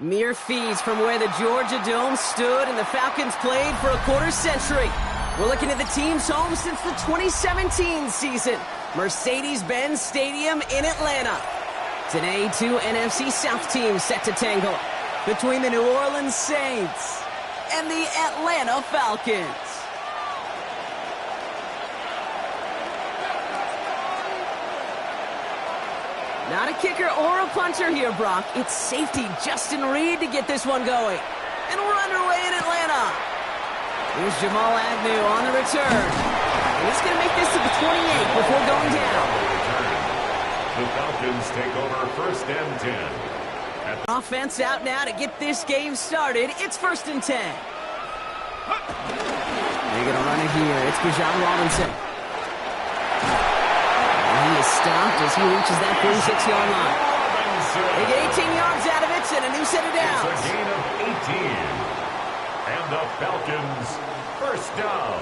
Mere feet from where the Georgia Dome stood and the Falcons played for a quarter century. We're looking at the team's home since the 2017 season, Mercedes-Benz Stadium in Atlanta. Today, two NFC South teams set to tangle between the New Orleans Saints and the Atlanta Falcons. Not a kicker or a punter here, Brock. It's safety Justin Reed to get this one going. And we're underway in Atlanta. Here's Jamal Agnew on the return. And he's going to make this to the 28 before going down. The Falcons take over first and 10. Offense out now to get this game started. It's first and 10. They're going to run it here. It's Bijan Robinson. He is stopped as he reaches that 46-yard line. They get 18 yards out of it and a new set of downs. It's a gain of 18. And the Falcons first down.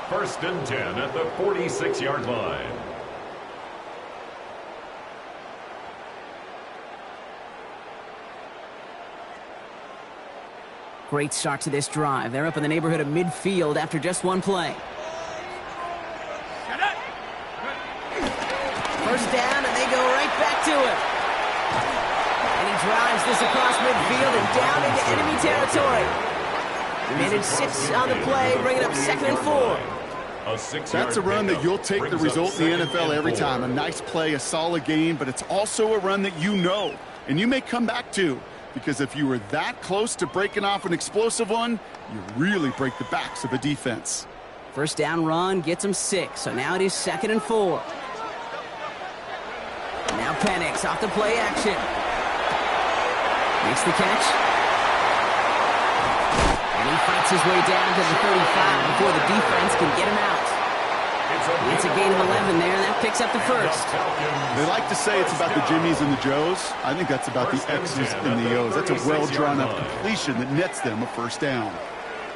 First and 10 at the 46-yard line. Great start to this drive. They're up in the neighborhood of midfield after just one play. First down, and they go right back to it. And he drives this across midfield and down into enemy territory. Minute 6 on the play, bringing up second and 4. That's a run that you'll take the result in the NFL every time. A nice play, a solid game, but it's also a run that you know, and you may come back to. Because if you were that close to breaking off an explosive one, you really break the backs of a defense. First down run gets him 6, so now it is second and 4. Now Penix off the play action. Makes the catch. And he fights his way down to the 35 before the defense can get him out. It's a gain of 11 there, and that picks up the first. They like to say it's about the Jimmies and the Joes. I think that's about the X's and the O's. That's a well-drawn-up completion that nets them a first down.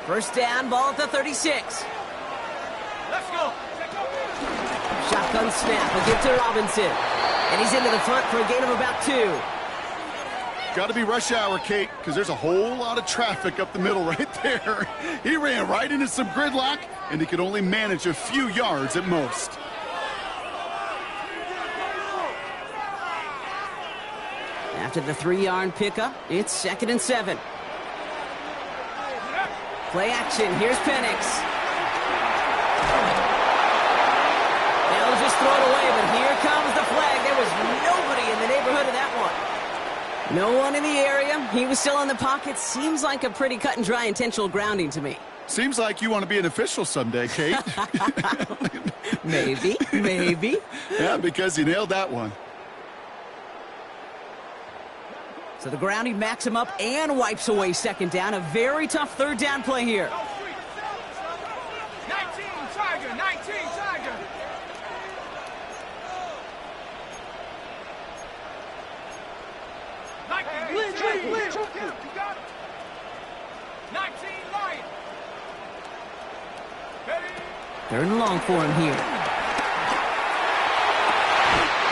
First down, ball at the 36. Let's go. Shotgun snap, a give to Robinson. And he's into the front for a gain of about 2. Got to be rush hour, Kate, because there's a whole lot of traffic up the middle right there. He ran right into some gridlock, and he could only manage a few yards at most. After the 3-yard pickup, it's second and 7. Play action. Here's Penix. They'll just throw it away, but here comes the flag. There was nobody in the neighborhood of that one. No one in the area. He was still in the pocket. Seems like a pretty cut and dry intentional grounding to me. Seems like you want to be an official someday, Kate. Maybe. Yeah, because you nailed that one. So the grounding backs him up and wipes away second down. A very tough third down play here. 19 Tiger. Blitz. 19 Lion. Third and long for him here.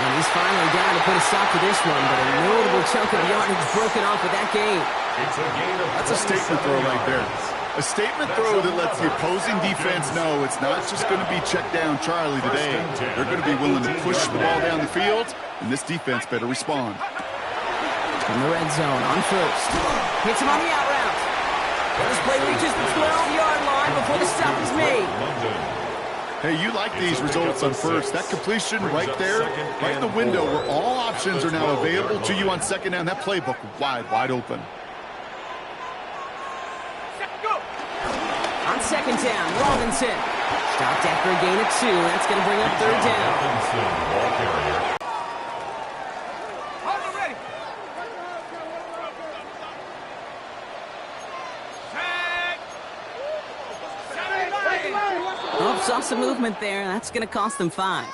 And he's finally down to put a stop to this one, but a notable chunk of yardage broken off with that gain. That's a statement throw right there. A statement throw that lets the opposing defense know it's not just going to be check down Charlie today. They're going to be willing to push the ball down the field, and this defense better respond. In the red zone on first. Hits him on the out route. This play reaches the 12-yard line before the stop is made. Hey, you like these results on first. That completion right there, right in the window where all options are now available to you on second down. That playbook wide open. On second down, Robinson. Stopped after a gain of 2. That's going to bring up third down. Saw some movement there. That's going to cost them 5.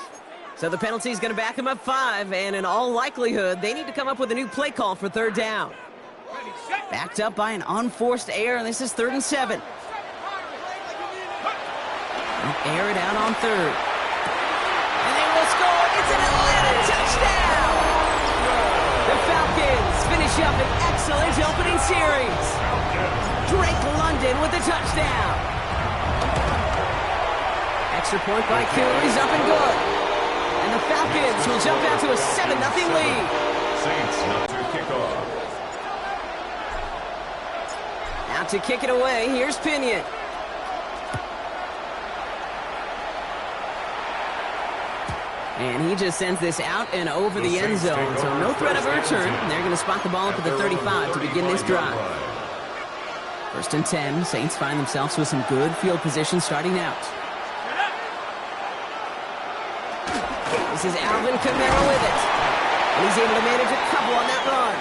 So the penalty is going to back them up 5, and in all likelihood, they need to come up with a new play call for third down. Backed up by an unforced error, and this is third and 7. Air it out on third. And they will score. It's an Atlanta touchdown! The Falcons finish finish up an excellent opening series. Drake London with the touchdown. Extra point by Koo is up and good. And the Falcons will jump out to a 7-0 lead. Saints not to kick off. Out to kick it away, here's Pinion. And he just sends this out and over the end zone, so no threat of a return. They're going to spot the ball up at the 35 to begin this drive. 1st and 10, Saints find themselves with some good field position starting out. This is Alvin Kamara with it. And he's able to manage a couple on that run.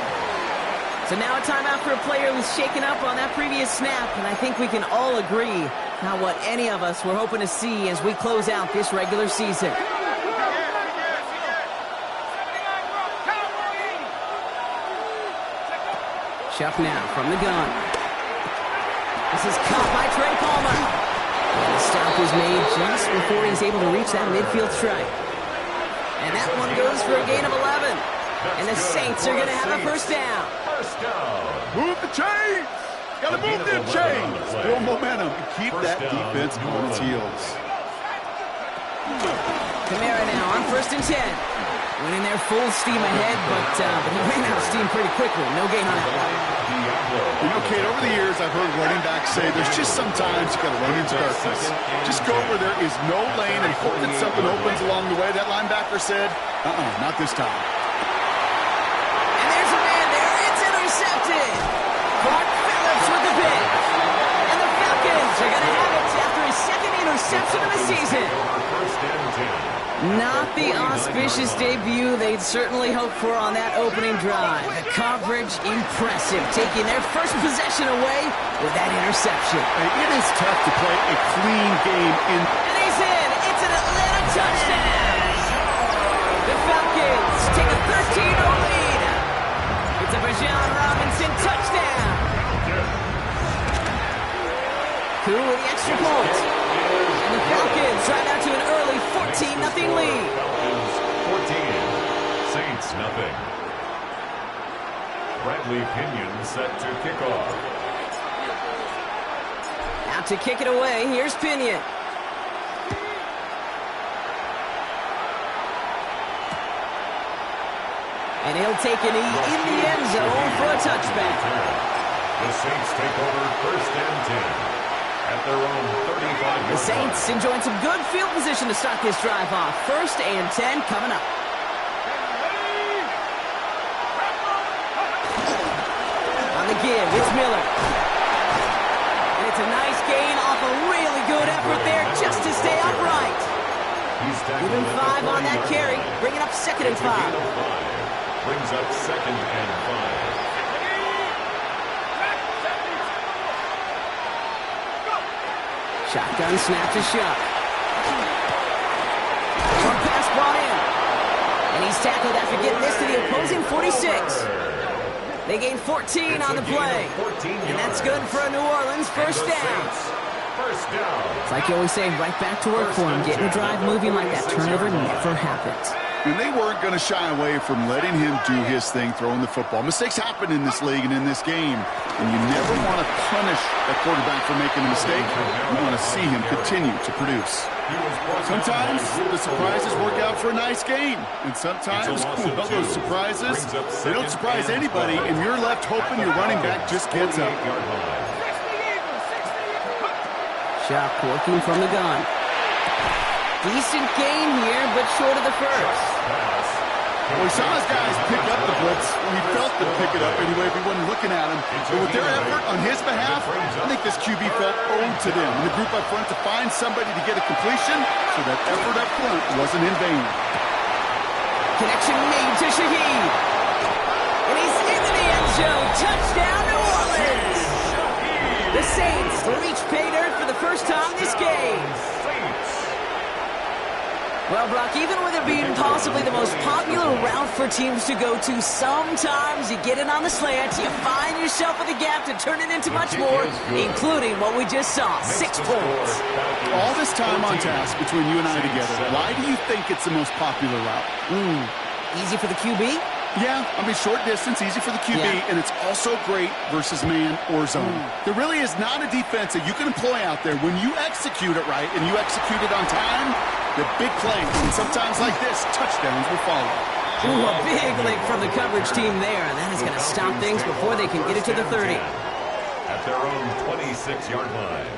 So now a timeout for a player who's shaken up on that previous snap, and I think we can all agree not what any of us were hoping to see as we close out this regular season. Chuck now from the gun. This is caught by Trey Palmer. And the stop is made just before he's able to reach that midfield strike. And that one goes for a gain of 11. And the Saints are going to have a first down. Move the chains! Got to move them chains! Build momentum and keep that defense on its heels. Kamara now on 1st and 10. Went in there full steam ahead, but he ran out of steam pretty quickly. No gain on that one. You know, Kate, over the years, I've heard running backs say there's just sometimes you got to run into darkness. Just go where there is no lane and hope that something opens along the way. That linebacker said, not this time. And there's a man there. It's intercepted. Clark Phillips with the pick. And the Falcons are going to have it after his 2nd interception of the season. Not the auspicious debut they'd certainly hoped for on that opening drive. The coverage, impressive, taking their first possession away with that interception. Hey, it is tough to play a clean game in. And he's in. It's an Atlanta touchdown. The Falcons take a 13-0 lead. It's a Bijan Robinson touchdown. Koo with the extra point. And the Falcons right out to an early 14-0 lead. Falcons 14, Saints nothing. Bradley Pinion set to kick off. Out to kick it away, here's Pinion. And he'll take a knee in the end zone for a touchback. The Saints take over 1st and 10. At their own 35. The Saints enjoying some good field position to start this drive off. 1st and 10 coming up. On the give, it's Miller. And it's a nice gain off a really good effort there just to stay upright. Give him 5 on that carry, bringing up 2nd and 5. Brings up 2nd and 5. Shotgun snap to Shuck. Short pass brought in. And he's tackled after getting this to the opposing 46. They gain 14 on the play. And that's good for a New Orleans first down. It's like you always say, right back to work for him. Getting the drive moving like that turnover never happens. And they weren't going to shy away from letting him do his thing, throwing the football. Mistakes happen in this league and in this game. And you never want to punish a quarterback for making a mistake. You want to see him continue to produce. Sometimes the surprises work out for a nice game. And sometimes, well, those surprises, they don't surprise anybody. And you're left hoping your running back just gets up. Shock working from the gun. Decent gain here, but short of the first. Well, we saw his guys pick up the blitz. He felt them pick it up anyway if he wasn't looking at him. But with their effort on his behalf, I think this QB felt owed to them. And the group up front to find somebody to get a completion, so that effort up front wasn't in vain. Connection made to Shaheed. And he's into the end zone. Touchdown, New Orleans. The Saints reach pay dirt for the first time this game. Well, Brock, even with it being possibly the most popular route for teams to go to, sometimes you get it on the slant, you find yourself with a gap to turn it into much more, including what we just saw, 6 points. All this time on task between you and I together, why do you think it's the most popular route? Easy for the QB? Yeah, I mean, short distance, easy for the QB, and it's also great versus man or zone. There really is not a defense that you can employ out there. When you execute it right and you execute it on time, the big plays, and sometimes like this, touchdowns will follow. Ooh, a big lick from the coverage team there, and that is going to stop things before they can get it to the 30. At their own 26-yard line.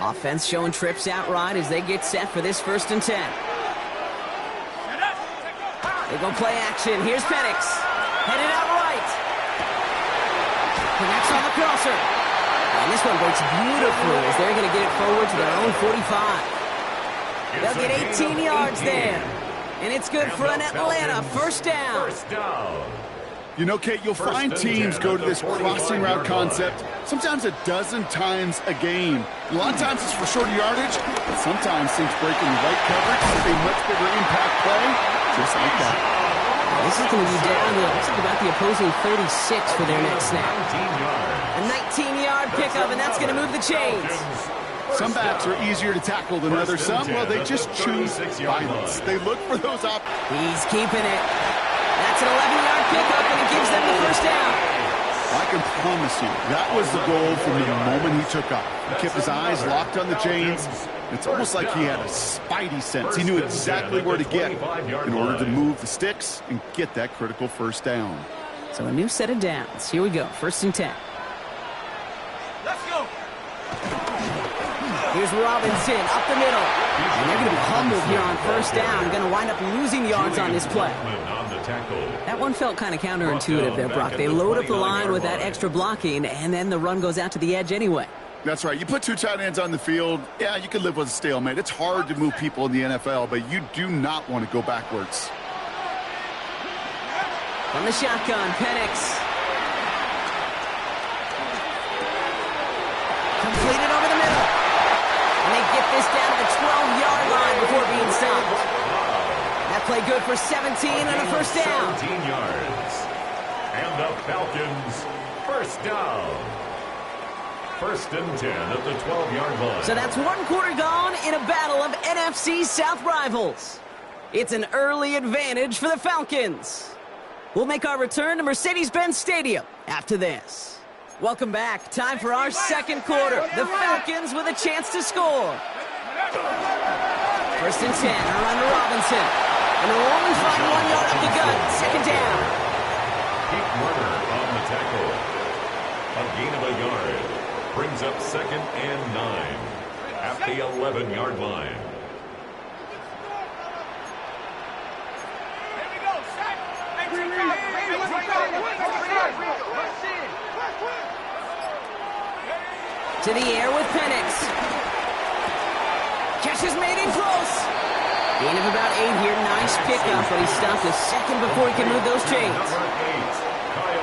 Offense showing trips out right as they get set for this 1st and 10. They go play action. Here's Penix. Headed out right. Connects on the crosser. And this one breaks beautifully as they're going to get it forward to their own 45. They'll get 18 yards there. And it's good for an Atlanta 1st down. You know, Kate, you'll find teams go to this crossing route concept sometimes a dozen times a game. A lot of times it's for shorter yardage, but sometimes things breaking the right coverage is a much bigger impact play, just like that. This is going to be down to, looks like about the opposing 36 for their next snap. A 19-yard pickup, and that's going to move the chains. Some backs are easier to tackle than others. Some, well, they just choose violence. They look for those opportunities. He's keeping it. That's an 11-yard pickup, and it gives them the 1st down. I can promise you, that was the goal from the moment he took off. He kept his eyes locked on the chains. It's almost like he had a spidey sense. He knew exactly where to get in order to move the sticks and get that critical 1st down. So a new set of downs. Here we go, 1st and 10. Let's go. Here's Robinson up the middle. And they're going to be humbled here on 1st down. Going to wind up losing yards on this play. That one felt kind of counterintuitive there, Brock. They load up the line with that extra blocking, and then the run goes out to the edge anyway. That's right. You put 2 tight ends on the field, yeah, you can live with a stalemate. It's hard to move people in the NFL, but you do not want to go backwards. From the shotgun, Penix. Completed over the middle. And they get this down to the 12-yard line before being stopped. That play good for 17 and a 1st down. 17 yards. And the Falcons 1st down. 1st and 10 at the 12-yard line. So that's 1 quarter gone in a battle of NFC South rivals. It's an early advantage for the Falcons. We'll make our return to Mercedes-Benz Stadium after this. Welcome back. Time for our 2nd quarter. The Falcons with a chance to score. 1st and 10, a run to Robinson. And they'll only find 1 yard up the gut. 2nd down. Pete Werner on the tackle. A gain of a yard. Brings up 2nd and 9 at the 11-yard line. Here we go. Set. To the air with Penix. Catch is made in close. Gain of about 8 here. Nice pickup, but he stopped a second before he can move those chains.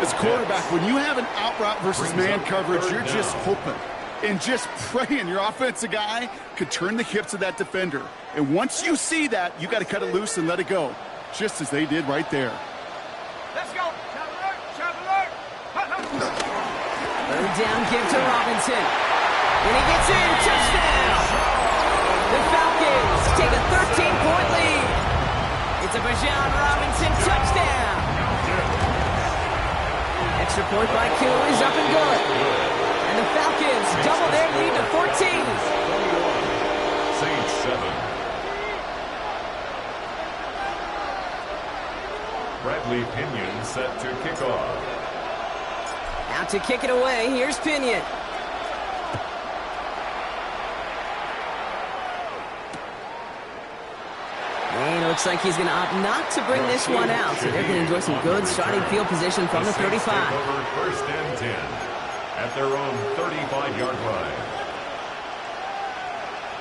As quarterback, when you have an out route versus man coverage, you're just hoping and just praying your offensive guy could turn the hips of that defender. And once you see that, you got to cut it loose and let it go, just as they did right there. Let's go. Traveler. 3rd down, give to Robinson. When he gets in, touchdown! The Falcons take a 13-point lead. It's a Bijan Robinson touchdown. Extra point by Q is up and good. And the Falcons double their lead to 14. Saints 7. Bradley Pinion set to kick off. Out to kick it away, here's Pinion. And it looks like he's going to opt not to bring this one out. So they're going to enjoy some good starting field position from the 35. Over 1st and 10 at their own 35-yard line.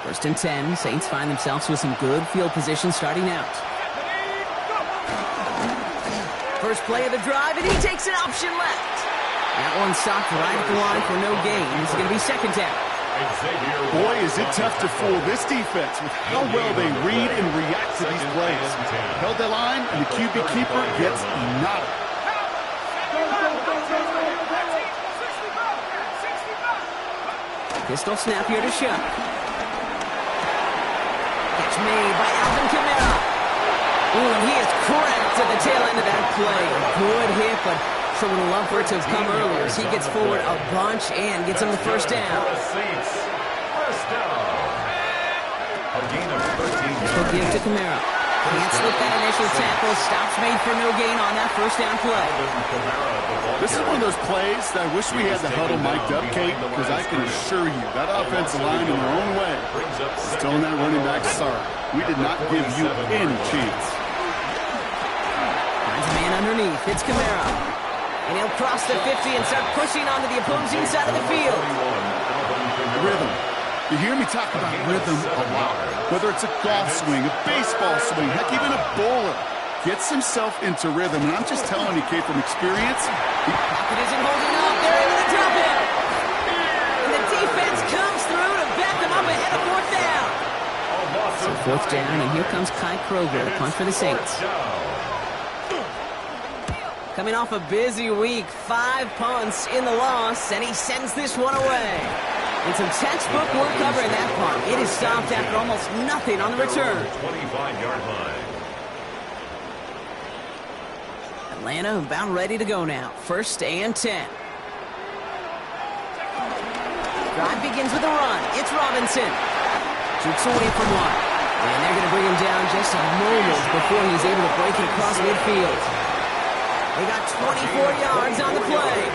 1st and 10, Saints find themselves with some good field position starting out. First play of the drive, and he takes an option left. That one stopped right at the line for no gain. It's going to be 2nd down. Boy, is it tough to fool this defense with how well they read and react to these plays. Held the line, and the QB keeper gets nada. Pistol snap here to Shuck. Catch made by Alvin Kamara. Oh, and he is cracked at the tail end of that play. Good hit, but sure would have loved for it to have come earlier as he gets forward a bunch and gets him the first down. First down. A gain of 13 yards. He'll give to Kamara. Can't slip that initial tackle. Stops made for no gain on that first down play. This is one of those plays that I wish we had the huddle mic'd up, Kate, because I can assure you that offensive line in their own way is telling that running back, sorry, we did not give you any chance. Finds a man underneath. It's Kamara. And he'll cross the 50 and start pushing onto the opposing side of the field. Rhythm. You hear me talk about rhythm a lot. Whether it's a golf swing, a baseball swing, heck, even a bowler gets himself into rhythm. And I'm just telling you, Kate, from experience. Pocket isn't holding up. They're able to drop it. And the defense comes through to back them up ahead of fourth down. So fourth down, and here comes Kai Kroger, the punt for the Saints. Coming off a busy week, 5 punts in the loss, and he sends this one away. And some textbook work covering that punt. It is stopped after almost nothing on the return. 25-yard line. Atlanta about ready to go now. First and 10. Drive begins with a run. It's Robinson. Shoots away from one. And they're going to bring him down just a moment before he's able to break it across midfield. They got 24 yards on the play.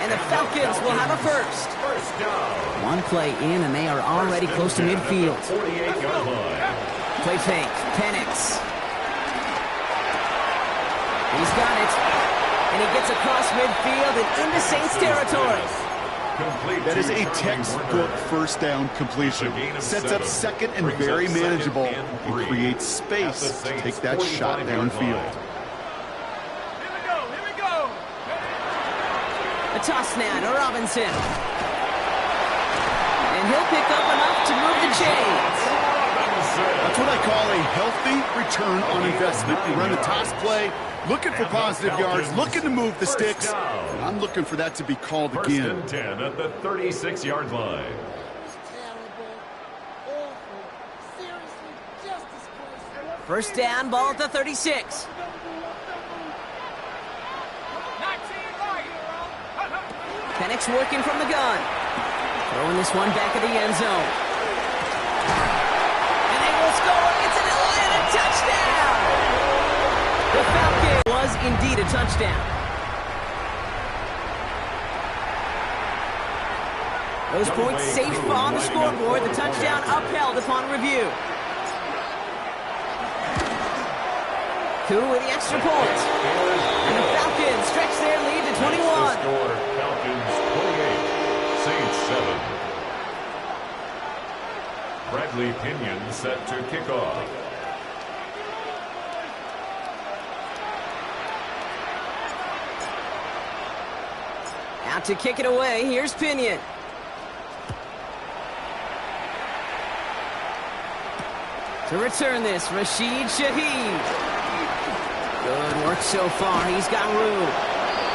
And the Falcons will have a first. One play in, and they are already close to midfield. 48-yard line. Play fake. Penix. He's got it. And he gets across midfield and into Saints territory. That is a textbook first down completion. Sets up second and very manageable and creates space to take that shot downfield. A toss now to Robinson. And he'll pick up enough to move the chains. That's what I call a healthy return on investment. You run the toss play, looking for positive yards, looking to move the sticks. And I'm looking for that to be called again. First and 10 at the 36-yard line. First down, ball at the 36. Penix working from the gun. Throwing this one back at the end zone. And they will score. It's an Atlanta touchdown. The Falcon was indeed a touchdown. Those points safe on the scoreboard. The touchdown upheld upon review. Coup with the extra point. And the Falcons stretch their lead to 21. Score, Falcons 28, Saints 7. Bradley Pinion set to kick off. Out to kick it away. Here's Pinion. To return this, Rashid Shaheed. Good work so far. He's got room.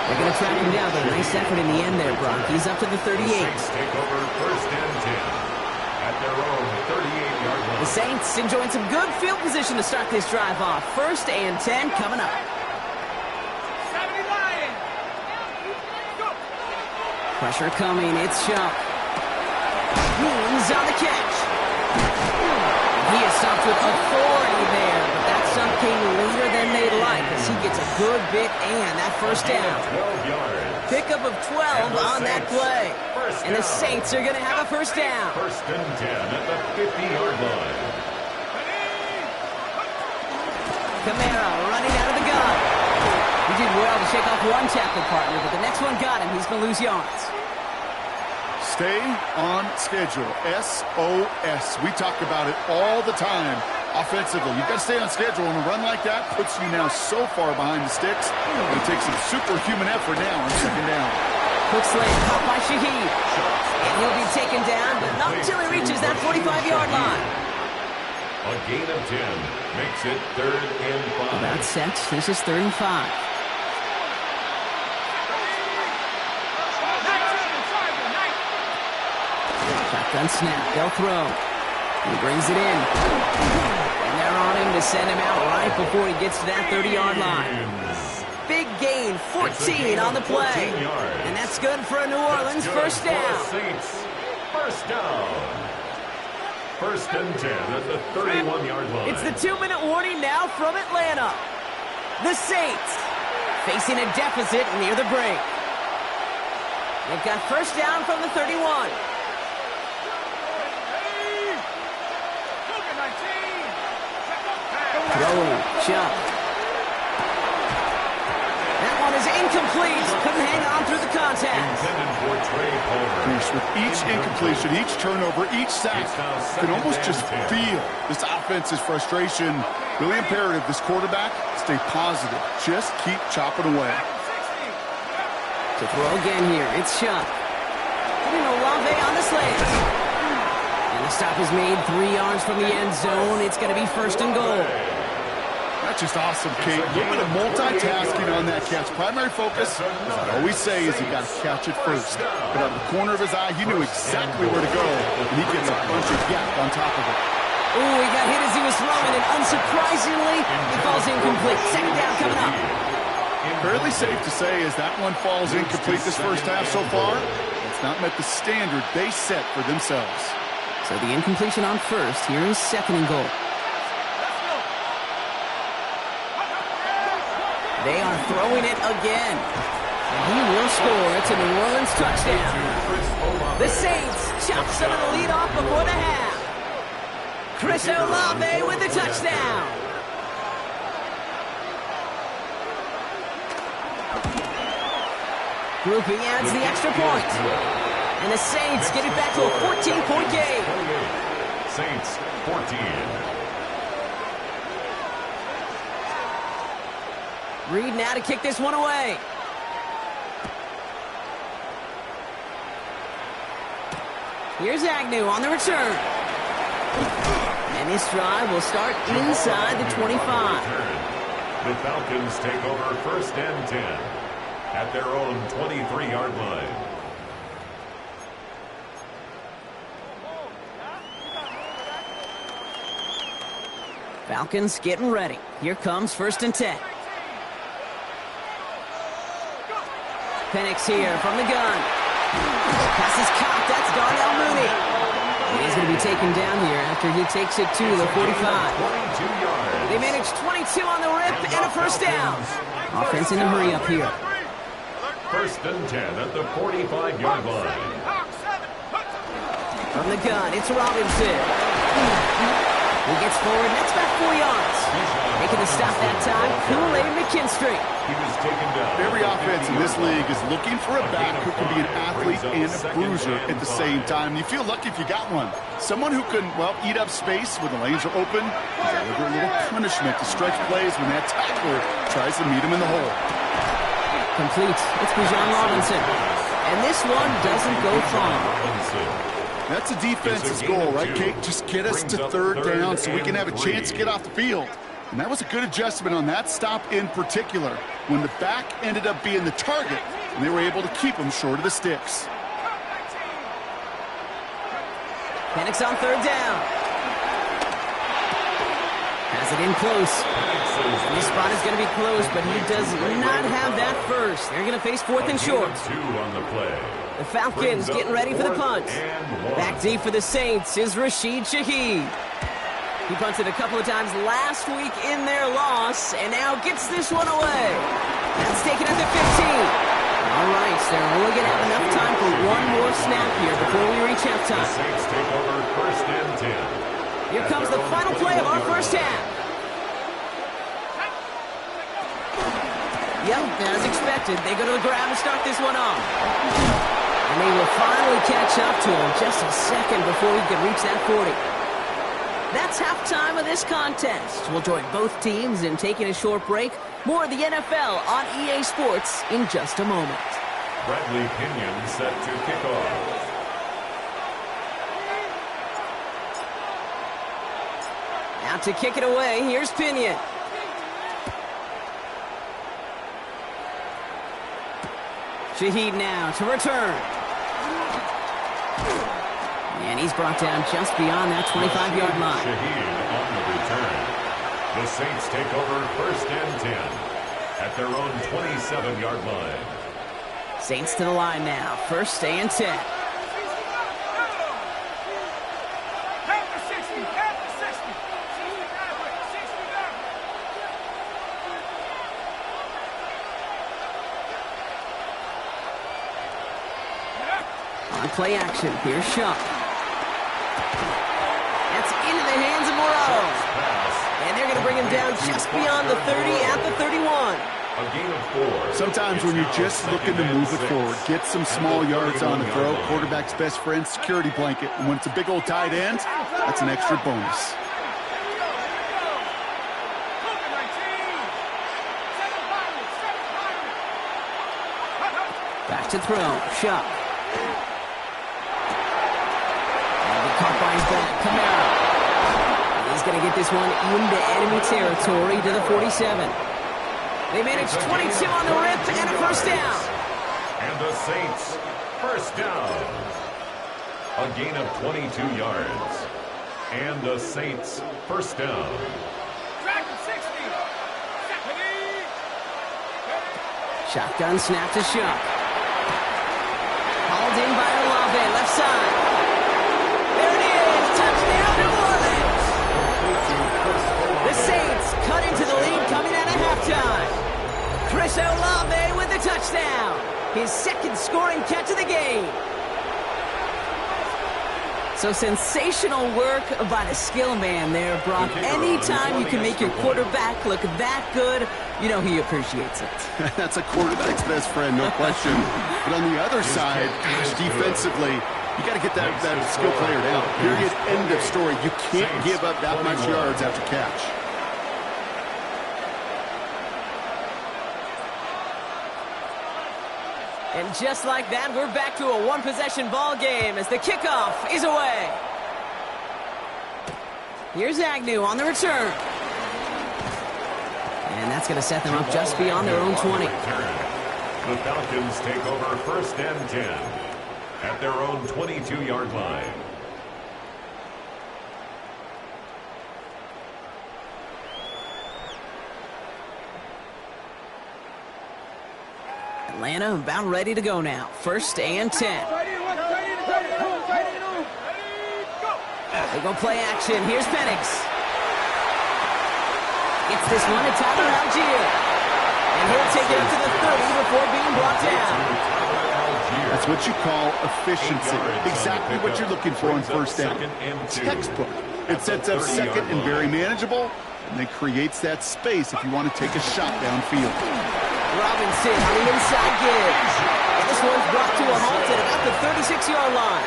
They're going to track him down, but a nice effort in the end there, Brock. He's up to the 38. Saints take over first and 10 at their own 38-yard line. The Saints enjoying some good field position to start this drive off. First and 10 coming up. Pressure coming. It's Chuck. He's on the catch. He is stopped with authority there, but that stop came later than they'd like as he gets a good bit and that first down. 12 yards. Pickup of 12 on that play. And the Saints are going to have a first down. First and 10 at the 50-yard line. Kamara running out of the gun. He did well to shake off one tackle partner, but the next one got him. He's going to lose yards. Stay on schedule. SOS. We talk about it all the time. Offensively, you've got to stay on schedule, and a run like that puts you now so far behind the sticks. It takes some superhuman effort now on second down. Quick slant caught by Shaheed. And he'll be taken down, but not until he reaches that 45-yard line. A gain of 10 makes it 3rd and 5. About set. This is 3rd and 5. Shotgun snap. They'll throw. He brings it in. And they're on him to send him out right before he gets to that 30-yard line. Big gain, 14 on the play. And that's good for a New Orleans first down. First down. First and 10 at the 31-yard line. It's the 2-minute warning now from Atlanta. The Saints facing a deficit near the break. They've got first down from the 31. Throwing, Chubb. That one is incomplete. Couldn't hang on through the contact. With each incompletion, each turnover, each sack, you can almost just feel this offense's frustration. Really imperative this quarterback stay positive. Just keep chopping away. To throw again here, it's Chubb. Putting Olave on the slant. And the stop is made 3 yards from the end zone. It's going to be first and goal. That's just awesome, Kate. A little bit of multitasking on that catch. Primary focus, as I always say, is you got to catch it first. But out of the corner of his eye, he knew exactly where to go, and he gets a bunch of gap on top of it. Ooh, he got hit as he was throwing, and unsurprisingly, he falls incomplete. Second down coming up. Fairly safe to say as that one falls incomplete this first half so far, it's not met the standard they set for themselves. So the incompletion on first. Here is second and goal. They are throwing it again. And he will score. It's a New Orleans touchdown. The Saints chop some of the lead off before the half. Chris Olave with the touchdown. Grouping adds the extra point. And the Saints get it back to a 14-point game. Saints 14. Reed now to kick this one away. Here's Agnew on the return. And this drive will start inside the 25. The Falcons take over first and 10 at their own 23-yard line. Falcons getting ready. Here comes first and 10. Penix here from the gun. Pass is caught. That's Darnell Mooney. And he's going to be taken down here after he takes it to the 45. They managed 22 on the rip and a first down. Offense in a hurry up here. First and 10 at the 45-yard line. From the gun, it's Robinson. He gets forward, and that's back 4 yards. Making the stop that time, Kool-Aid McKinstry. He was taken down. Every offense in this league is looking for a back who can be an athlete and a bruiser at the same time. You feel lucky if you got one. Someone who can, well, eat up space when the lanes are open. Deliver a little punishment to stretch plays when that tackler tries to meet him in the hole. Complete. It's Bijan Robinson. And this one doesn't go far. That's a defense's goal, right, Kate? Just get us to third down so we can have a chance to get off the field. And that was a good adjustment on that stop in particular, when the back ended up being the target, and they were able to keep him short of the sticks. Penix on third down. Has it in close. This spot is going to be close, but he does not have that first. They're going to face fourth and short. 2 on the play. The Falcons getting ready for the punt. Back deep for the Saints is Rashid Shaheed. He punted a couple of times last week in their loss, and now gets this one away. That's taken at the 15. All right, so they're only going to have enough time for one more snap here before we reach halftime. The Saints take over first and 10. Here comes the final play of our first half. Yep, as expected, they go to the ground to start this one off. And they will finally catch up to him just a second before he could reach that 40. That's halftime of this contest. We'll join both teams in taking a short break. More of the NFL on EA Sports in just a moment. Bradley Pinion set to kick off. Out to kick it away, here's Pinion. Shaheed now to return. And he's brought down just beyond that 25-yard line. Shaheed on the return. The Saints take over 1st and 10 at their own 27-yard line. Saints to the line now. 1st and 10. On play action, here's Shuck. That's into the hands of Morado. And they're going to bring him down just beyond the 30 at the 31. A gain of 4. Sometimes when you're just looking to move it forward, get some small yards on the throw, quarterback's best friend, security blanket. And when it's a big old tight end, that's an extra bonus. Back to throw, Shuck. Caught by his back, Kamara. He's going to get this one into enemy territory to the 47. They managed 22 on the rip and a 1st down. And the Saints, 1st down. A gain of 22 yards. And the Saints, 1st down. Shotgun snap to Shuck. Hauled in by Olave, left side. There it is, touchdown New Orleans. The Saints cut into the lead coming out of halftime. Chris Olave with the touchdown. His 2nd scoring catch of the game. So sensational work by the skill man there, Brock. Anytime you can make your quarterback look that good, you know he appreciates it. That's a quarterback's best friend, no question. But on the other side, gosh, defensively, you got to get that skill player down. Period. End of story. You can't give up that much yards after catch. And just like that, we're back to a one-possession ball game as the kickoff is away. Here's Agnew on the return. And that's going to set them up just beyond their own 20. The Falcons take over 1st and 10 at their own 22-yard line. Atlanta about ready to go now. 1st and 10. They go play action. Here's Penix. Gets this one to Tyler Algier. And he'll take it up to the 30 before being brought down. That's what you call efficiency. Exactly what you're looking for on 1st down. Textbook. It sets up 2nd and very manageable, and then creates that space if you want to take a shot downfield. Robinson on the inside give. And this one's brought to a halt at about the 36-yard line.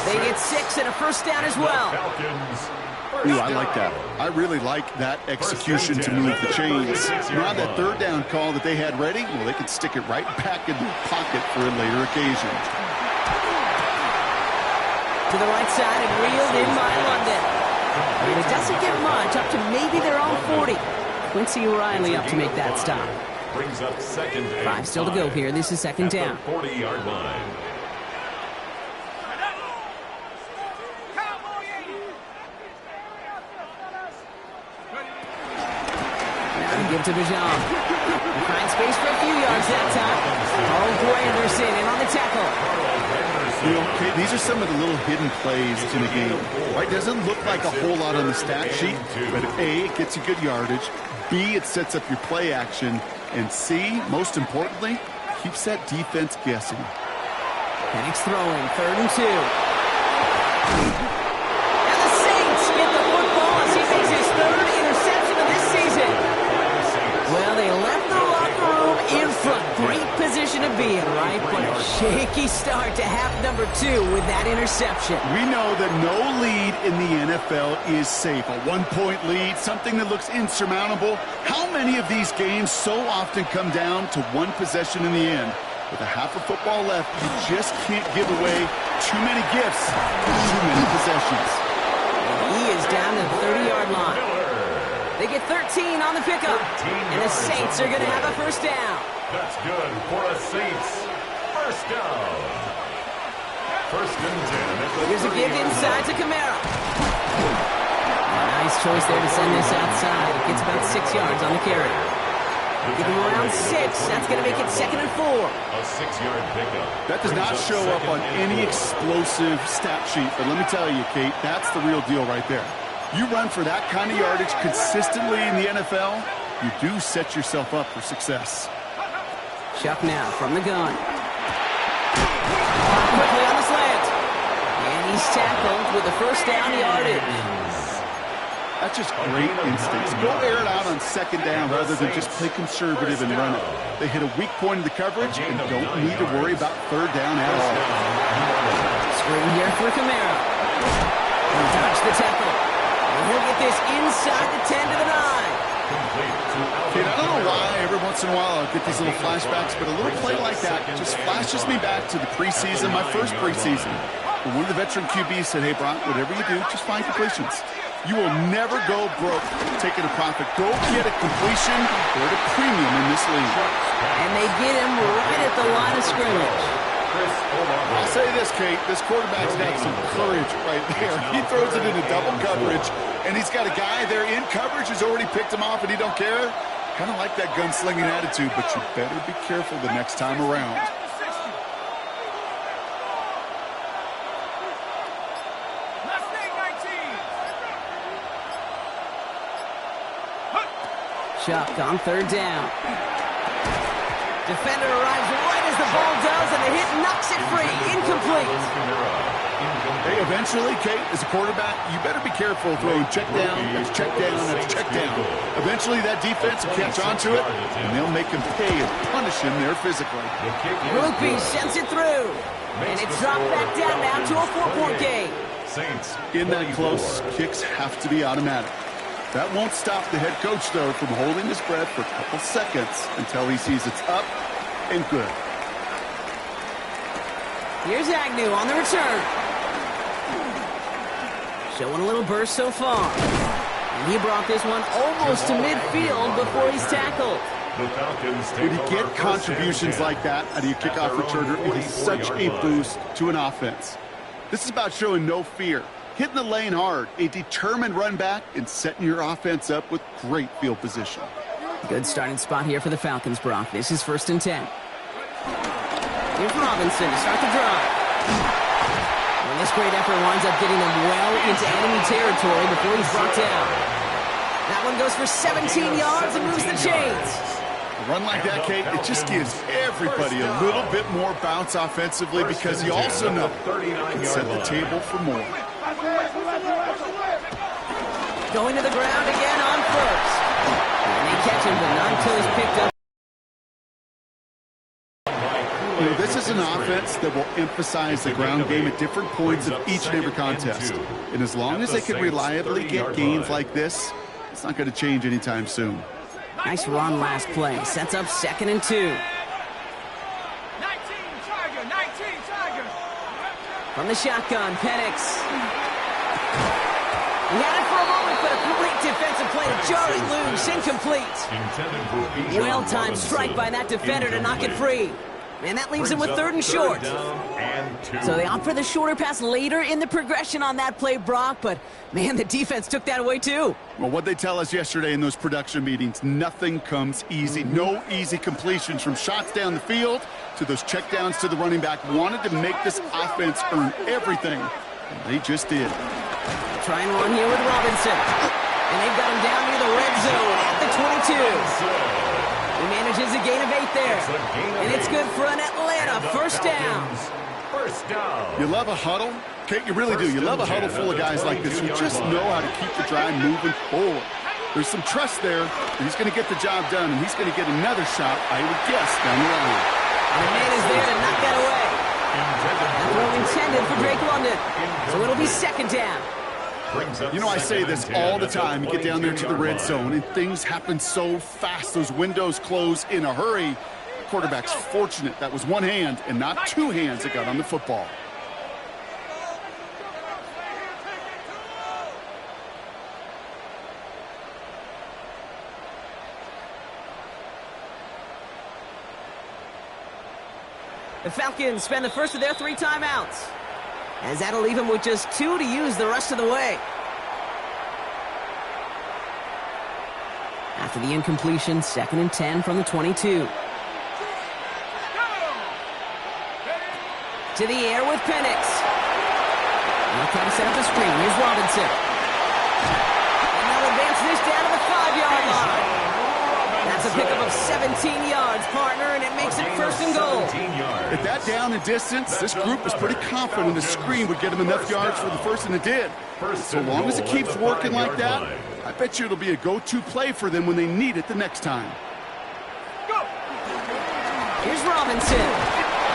They get 6 and a 1st down as well. Ooh, I like that. I really like that execution to move the chains. Now that 3rd down call that they had ready, well, they could stick it right back in their pocket for a later occasion. To the right side and reeled in by London. And it doesn't get much, up to maybe their own 40. Quincy O'Reilly up to make that stop. Brings up 2nd and 5 still to go here. This is 2nd down. 40-yard line. Now to give to Bijan. He finds space for a few yards that time. Oh, Anderson in on the tackle. You know, okay, these are some of the little hidden plays in the game. Right? Doesn't look like a whole lot on the stat sheet, but A, it gets you good yardage. B, it sets up your play action. And C, most importantly, keeps that defense guessing. Penix throwing, 3rd and 2. And the Saints get the football as he makes his 3rd interception of this season. Well, they left the locker room in front. Great position to be in, right? But a shaky start to half number 2 with that interception. We know that no lead in the NFL is safe. A 1-point lead, something that looks insurmountable. How many of these games so often come down to one possession in the end? With a half of football left, you just can't give away too many gifts for too many possessions. And he is down to the 30-yard line. They get 13 on the pickup, and the Saints are going to have a 1st down. That's good for the Saints. 1st down. 1st and 10. Here's a give inside to Kamara. Nice choice there to send this outside. It gets about 6 yards on the carry. Give him around 6. That's going to make it 2nd and 4. A 6-yard pickup. That does not show up on any explosive stat sheet, but let me tell you, Kate, that's the real deal right there. You run for that kind of yardage consistently in the NFL, you do set yourself up for success. Chuck now from the gun. Quickly on the slant. And he's tackled with the first down yardage. That's just great instincts. Go air it out on 2nd down rather than just play conservative and run it. They hit a weak point in the coverage and don't need to worry about 3rd down at all. Screen here for Kamara. He dodged the tackle. And he'll get this inside the 10 to the 9. Kate, I don't know why every once in a while I'll get these little flashbacks, but a little play like that just flashes me back to the preseason, my first preseason. When one of the veteran QBs said, hey, Brock, whatever you do, just find completions. You will never go broke taking a profit. Go get a completion or at a premium in this league. And they get him right at the line of scrimmage. I'll say this, Kate. This quarterback's got some courage right there. He throws it into double coverage, and he's got a guy there in coverage who's already picked him off, and he don't care. Kind of like that gunslinging attitude, but you better be careful the next time around. Chuck on 3rd down. Defender arrives right as the ball does, and the hit knocks it free. Incomplete. Hey, eventually, Kate, as a quarterback, you better be careful throwing check down, that's check down, that's check down. Eventually, that defense will catch on to it, and they'll make him pay and punish him there physically. Rugby sends it through, and it's dropped back down now to a 4-point game. In that close, kicks have to be automatic. That won't stop the head coach, though, from holding his breath for a couple seconds until he sees it's up and good. Here's Agnew on the return. Showing a little burst so far. And he brought this one almost to midfield before he's tackled. When you get contributions like that out of your kickoff returner, it is such a boost to an offense. This is about showing no fear. Hitting the lane hard, a determined run back, and setting your offense up with great field position. Good starting spot here for the Falcons, Brock. This is 1st and 10. Here's Robinson to start the drive. And this great effort winds up getting them well into enemy territory before he's brought down. That one goes for 17 yards and moves the chains. A run like that, Kate, it just gives everybody a little bit more bounce offensively because you also know you can set the table for more. Going to the ground again on 1st. And they catch him, but not until he's picked up. You know, this is an offense that will emphasize the ground game at different points of each and every contest. And as long as they can reliably get gains like this, it's not going to change anytime soon. Nice run last play. Sets up 2nd and 2. 19 Tiger. From the shotgun, Penix. He had it for a moment, but a great defensive play to jar it loose. Incomplete. Well-timed strike by that defender to knock it free. And that leaves him with 3rd and short. So they opt for the shorter pass later in the progression on that play, Brock. But, man, the defense took that away, too. Well, what they tell us yesterday in those production meetings, nothing comes easy. No easy completions from shots down the field to those checkdowns to the running back. Wanted to make this offense earn everything. And they just did. Try and run here with Robinson. And they've got him down near the red zone at the 22. He manages a gain of 8 there. And it's good for an Atlanta 1st down. You love a huddle? Kate, you really do. You love a huddle full of guys like this who just know how to keep the drive moving forward. There's some trust there that he's going to get the job done, and he's going to get another shot, I would guess, down the line. And the man is there to knock that away. That throw intended for Drake London. So it'll be 2nd down. You know, I say this all the time. You get down there to the red zone, and things happen so fast. Those windows close in a hurry. The quarterback's fortunate that was one hand and not 2 hands that got on the football. The Falcons spend the first of their 3 timeouts, as that'll leave them with just 2 to use the rest of the way. After the incompletion, 2nd and 10 from the 22. To the air with Penix. They'll try to set up a screen. Here's Robinson. And they'll advance this down to the 5-yard line. That's a pickup of 17 yards, partner, and it makes it 1st and goal. At that down and distance, this group is pretty confident the screen would get them enough yards for the first, and it did. So long as it keeps working like that, I bet you it'll be a go-to play for them when they need it the next time. Here's Robinson.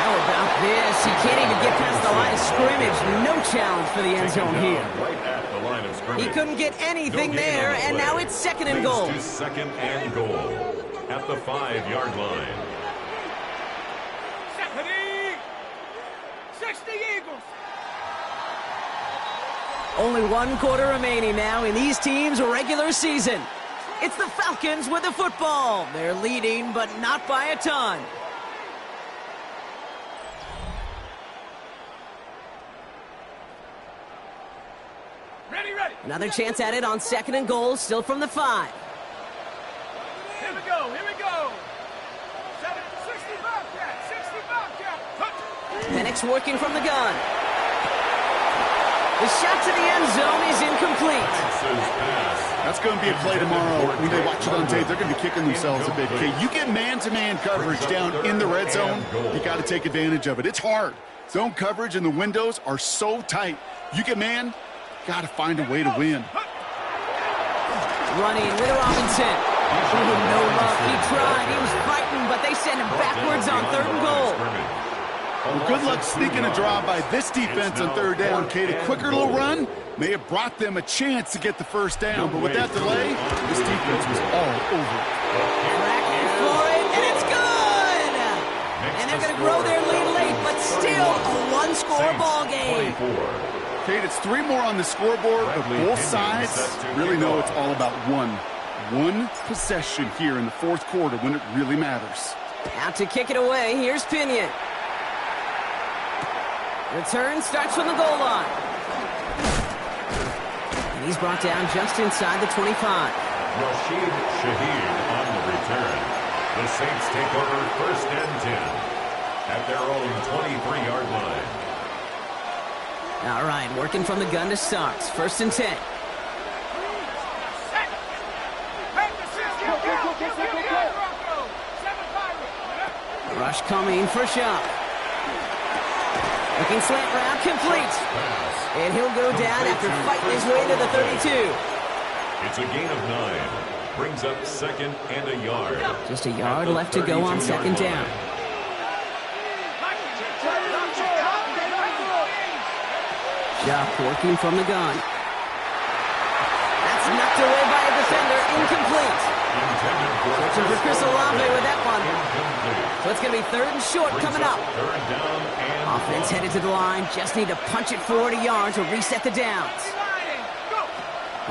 How about this? He can't even get past the line of scrimmage. No challenge for the end zone here. Right at the line of scrimmage. He couldn't get anything there, and now it's 2nd and goal. Leads to 2nd and goal at the 5-yard line. 60 Eagles. Only 1 quarter remaining now in these teams' regular season. It's the Falcons with the football. They're leading, but not by a ton. Ready. Another chance at it on 2nd and goal, still from the 5. Here we go. 60 Bobcat. Penix working from the gun. The shot to the end zone is incomplete. That's going to be a play tomorrow. When they watch it on tape, they're going to be kicking themselves a bit. Okay, you get man-to-man coverage down in the red zone, you got to take advantage of it. It's hard. Zone coverage and the windows are so tight. You get man, got to find a way to win. Running with Robinson. No luck. He tried. He was fighting, but they sent him backwards on 3rd and goal. Well, good luck sneaking a draw by this defense on 3rd down, Kate. A quicker little run may have brought them a chance to get the 1st down, but with that delay, this defense was all over. Tracking for it, and it's good! And they're going to grow their lead late, but still a 1-score ball game. Kate, it's 3 more on the scoreboard, but both sides really know it's all about one possession here in the 4th quarter when it really matters. Out to kick it away, here's Pinion. Return starts from the goal line. And he's brought down just inside the 25. Rashid Shaheed on the return. The Saints take over 1st and 10 at their own 23-yard line. All right, working from the gun to start. 1st and 10. Rush coming for Shaw. Looking slant route, complete. And he'll go down after fighting his way to the 32. It's a gain of 9. Brings up 2nd and a yard. Just a yard left to go on 2nd down. Jock working from the gun. That's knocked away by a defender, incomplete. Searching for Chris Olave with that one. So it's going to be 3rd and short coming up. Offense headed to the line. Just need to punch it 40 yards to reset the downs.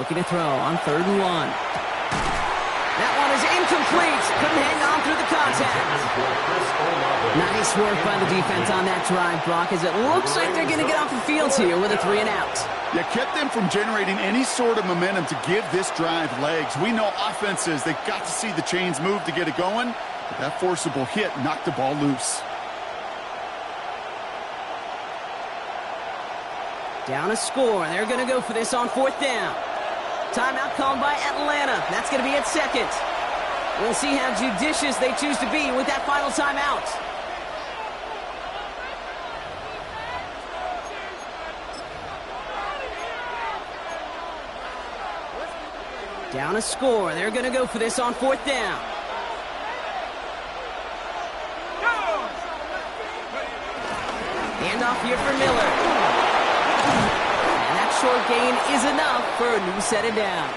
Looking to throw on 3rd and 1. That one is incomplete. Couldn't hang on through the contact. Nice work by the defense on that drive, Brock, as it looks like they're going to get off the field here with a 3 and out. Yeah, kept them from generating any sort of momentum to give this drive legs. We know offenses, they've got to see the chains move to get it going, but that forcible hit knocked the ball loose. Down a score. They're going to go for this on 4th down. Timeout called by Atlanta. That's going to be at 2nd. We'll see how judicious they choose to be with that final timeout. Down a score. They're going to go for this on 4th down. Handoff here for Miller. And that short gain is enough for a new set of downs.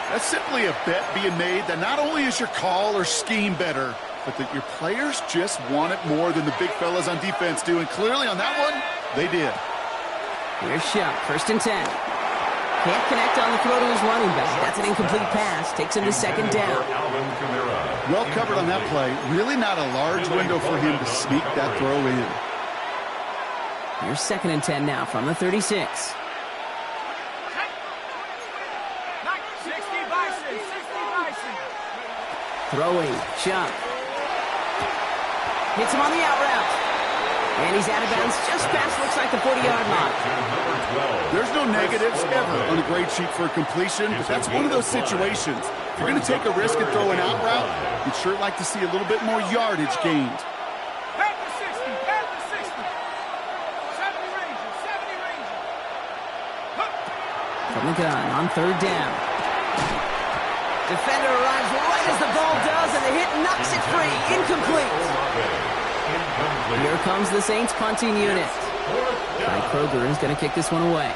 That's simply a bet being made that not only is your call or scheme better, but that your players just want it more than the big fellas on defense do. And clearly on that one, they did. Here's Shuck, 1st and 10. Can't connect on the throw to his running back. That's an incomplete pass. Takes him to 2nd down. Well covered on that play. Really not a large window for him to sneak that throw in. Here's 2nd and 10 now from the 36. Throwing. Chubb. Hits him on the out route. And he's out of bounds just past, looks like, the 40-yard line. There's no negatives ever on a grade sheet for a completion, but that's one of those situations. If you're going to take a risk and throw an out route, you'd sure like to see a little bit more yardage gained. Half the 60, half the 60. 70 Rangers, 70 Rangers. From the gun on third down. Defender arrives right as the ball does, and the hit knocks it free. Incomplete. Here comes the Saints punting unit. Mike Kroger is going to kick this one away.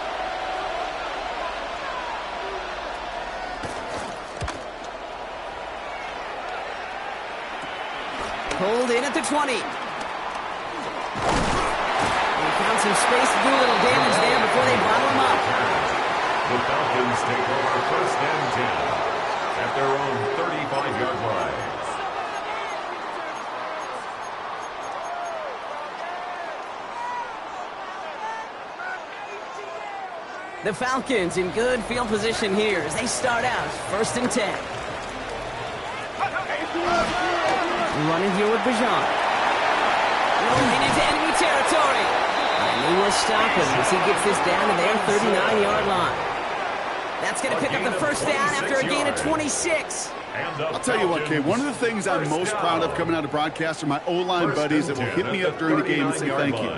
Pulled in at the 20. He found some space to do a little damage there before they bottle him up. The Falcons take over first and 10 at their own 35-yard line. The Falcons in good field position here as they start out first and 10. Running here with Bajan. Rolling into enemy territory. And they will stop him as he gets this down to their 39-yard line. That's going to pick up the first down after a gain of 26. I'll tell you what, Kay, one of the things I'm most proud of coming out of broadcast are my O-line buddies that will hit me up during the game and say thank you.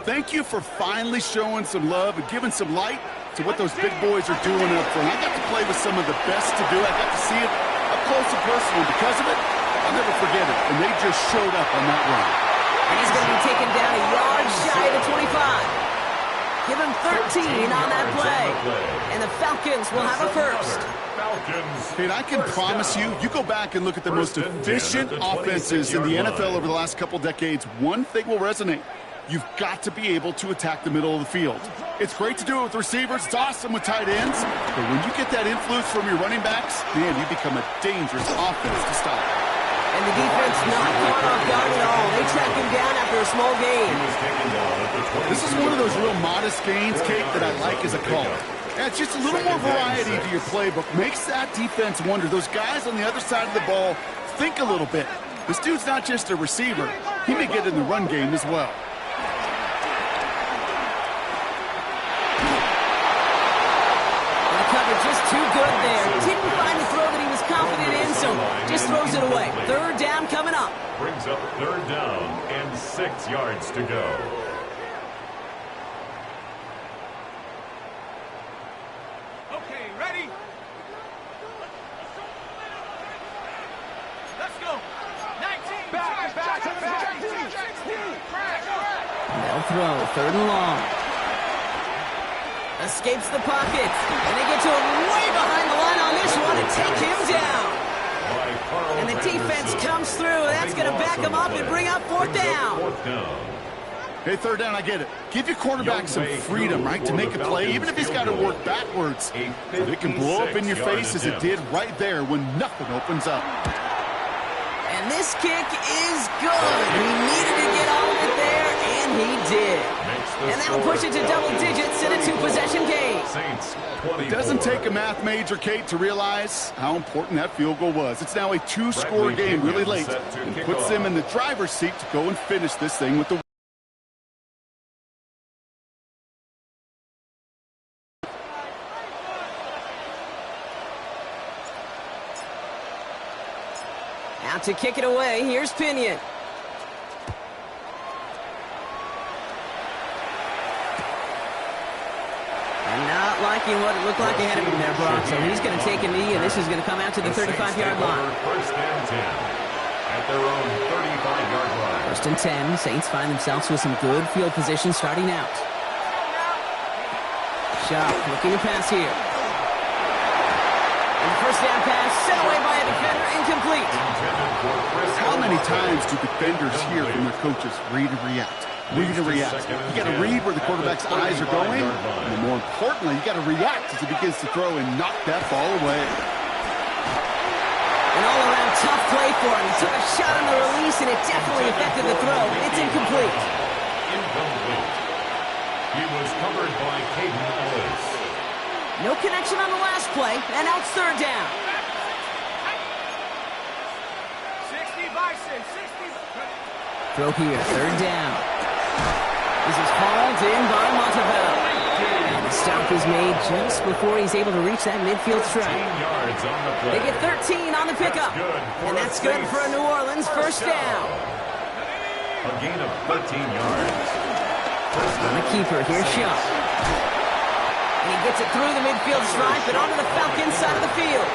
Thank you for finally showing some love and giving some light to what those big boys are doing up front. I got to play with some of the best to do it. I got to see it up close and personal. Because of it, I'll never forget it. And they just showed up on that run. And he's going to be taken down a yard shy of the 25. Give him 13 on that play. And the Falcons will have a first. Hey, I can promise you, you go back and look at the most efficient offenses in the NFL over the last couple decades, one thing will resonate. You've got to be able to attack the middle of the field. It's great to do it with receivers. It's awesome with tight ends. But when you get that influence from your running backs, man, you become a dangerous offense to stop. And the defense not caught off guard at all. They track him down after a small gain. This is one of those real modest gains, Kate, that I like as a call. Yeah, it's just a little more variety to your playbook. Makes that defense wonder. Those guys on the other side of the ball think a little bit. This dude's not just a receiver. He may get in the run game as well. Just too good there. Didn't find the throw that he was confident in, so just throws it away. Third down coming up. Brings up third down and 6 yards to go. Okay, ready? Let's go. 19. Back. They'll throw. Third and long. Escapes the pocket. And they get to him way behind the line on this one and take him down. And the defense comes through. That's going to back him up and bring up fourth down. Hey, third down, I get it. Give your quarterback some freedom, right, to make a play, even if he's got to work backwards. But it can blow up in your face as it did right there when nothing opens up. And this kick is good. He needed to get all of it there, and he did. And that'll push it to double digits in a 2-possession game. It doesn't take a math major, Kate, to realize how important that field goal was. It's now a 2-score game really late and puts them in the driver's seat to go and finish this thing with the Out to kick it away, here's Pinion. And not liking what it looked like ahead of him there, Brock. So he's going to take a knee, and this is going to come out to the 35-yard line. First and 10 at their own 35-yard line. First and 10, Saints find themselves with some good field position starting out. Sharp looking to pass here. And the first down pass sent away by a defender, incomplete. How many times do defenders hear from their coaches, read and react? Read and react. You got to read where the quarterback's eyes are going, and more importantly, you got to react as he begins to throw and knock that ball away. An all-around tough play for him. He took a shot on the release, and it definitely affected the throw. It's incomplete. Incomplete. He was covered by Caden Ellis. No connection on the last play, and now it's third down. Throw here, third down. This is hauled in by Montebello. And the stop is made just before he's able to reach that midfield strike. Yards on the play. They get 13 on the pickup. And that's good for a New Orleans first down. A gain of 13 yards. On the keeper, here's Shaw. And he gets it through the midfield stripe and onto the Falcons side of the field.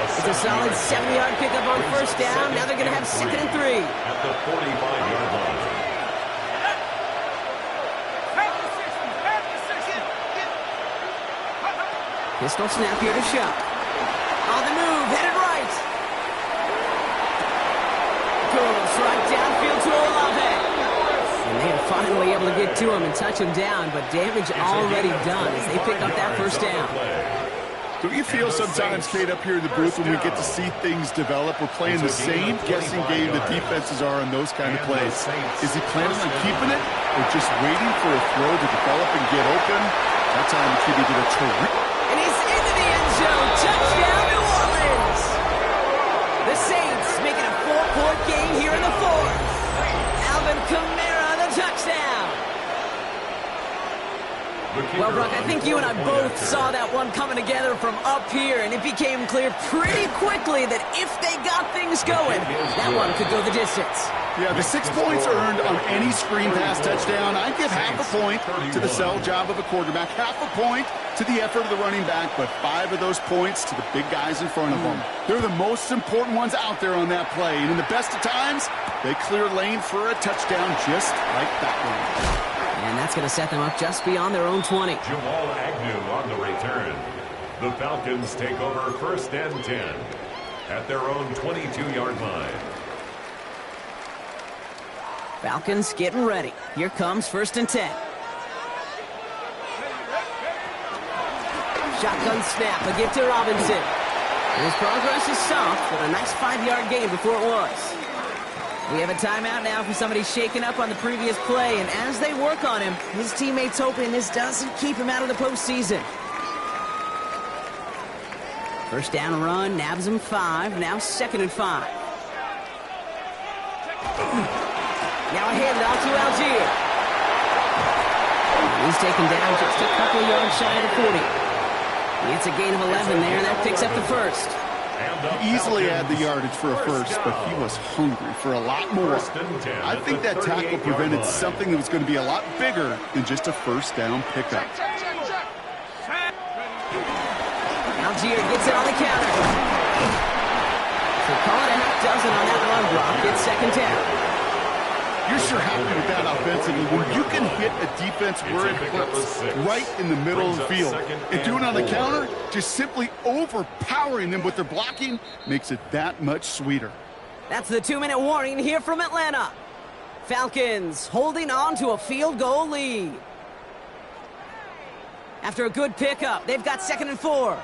It's a solid 70-yard pickup on first down. Now they're going to have 2nd and 3. At the 45-yard line. Pistol snap here to Shaw. On the move, headed right. Goes right downfield to Olave. And they are finally able to get to him and touch him down, but damage already done as they pick up that first down. Don't you feel sometimes, Kate, up here in the booth when we get to see things develop? We're playing the same guessing game the defenses are on those kind of plays. Is he planning on keeping it or just waiting for a throw to develop and get open? That time the kid did a terrific. And he's into the end zone. Touchdown, New Orleans. The Saints making a 4-point game here in the 4th. Alvin Kamara, the touchdown. Well, Brock, I think you and I both saw that one coming together from up here, and it became clear pretty quickly that if they got things going, that one could go the distance. Yeah, the 6 points earned on any screen pass touchdown. I'd give half a point to the sell job of a quarterback, half a point to the effort of the running back, but 5 of those points to the big guys in front of them. They're the most important ones out there on that play, and in the best of times, they clear lane for a touchdown just like that one. And that's going to set them up just beyond their own 20. Jamal Agnew on the return. The Falcons take over 1st and 10 at their own 22-yard line. Falcons getting ready. Here comes 1st and 10. Shotgun snap, a gift to Robinson. And his progress is soft, but a nice 5-yard gain before it was. We have a timeout now for somebody shaken up on the previous play, and as they work on him, his teammates hoping this doesn't keep him out of the postseason. First down run, nabs him 5, now 2nd and 5. Now a handoff to Algier. He's taken down just a couple yards shy of the 40. It's a gain of 11 there, and that picks up the first. He easily had the yardage for a first, but he was hungry for a lot more. I think that tackle prevented something that was going to be a lot bigger than just a first down pickup. Algier gets it on the counter. So call it a half dozen on that run block. It's 2nd down. You're sure happy with that offensively when you can hit a defense where it hurts right in the middle of the field. And doing it on the counter, just simply overpowering them with their blocking, makes it that much sweeter. That's the 2-minute warning here from Atlanta. Falcons holding on to a field goal lead. After a good pickup, they've got 2nd and 4.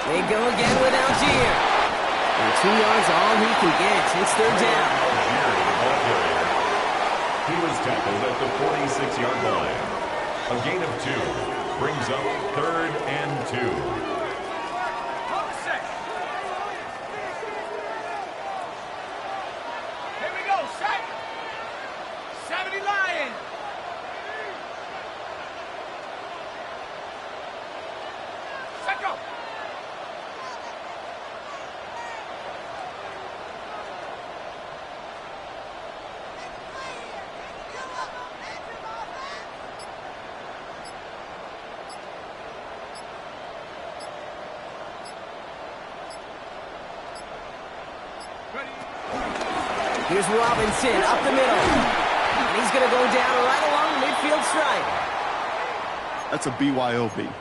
They go again with Algier. And 2 yards all he can get. It's 3rd down. He was tackled at the 46-yard line. A gain of 2 brings up 3rd and 2. Here we go, set. 70 Lions. Set go. Here's Robinson up the middle. And he's going to go down right along the midfield stripe. That's a BYOB.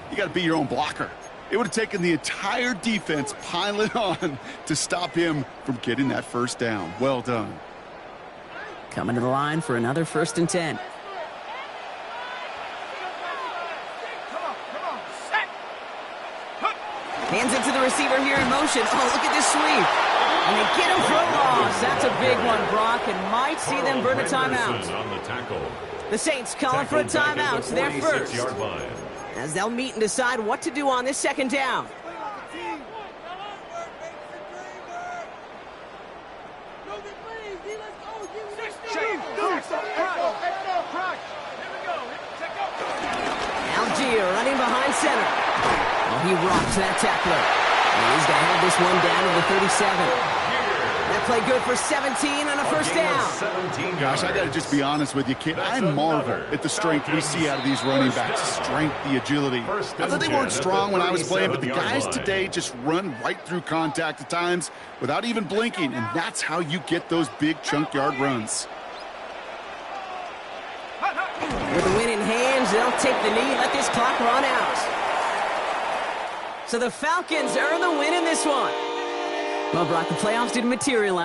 You got to be your own blocker. It would have taken the entire defense piling on to stop him from getting that first down. Well done. Coming to the line for another 1st and 10. Hands it to the receiver here in motion. Oh, look at this sweep. And they get him for a loss. That's a big one, Brock, and might see them burn a timeout. The Saints calling for a timeout. They're first. As they'll meet and decide what to do on this 2nd down. Algier running behind center. Oh, he rocks that tackler. And he's going to have this one down to the 37. That play good for 17 on a first down. Gosh, I got to just be honest with you, kid. I marvel at the strength we see out of these running backs. Strength, the agility. I thought they weren't strong when I was playing, but the guys today just run right through contact at times without even blinking, and that's how you get those big chunk yard runs. With the win in hands, they'll take the knee, let this clock run out. So the Falcons earn the win in this one. Well, Brock, the playoffs didn't materialize.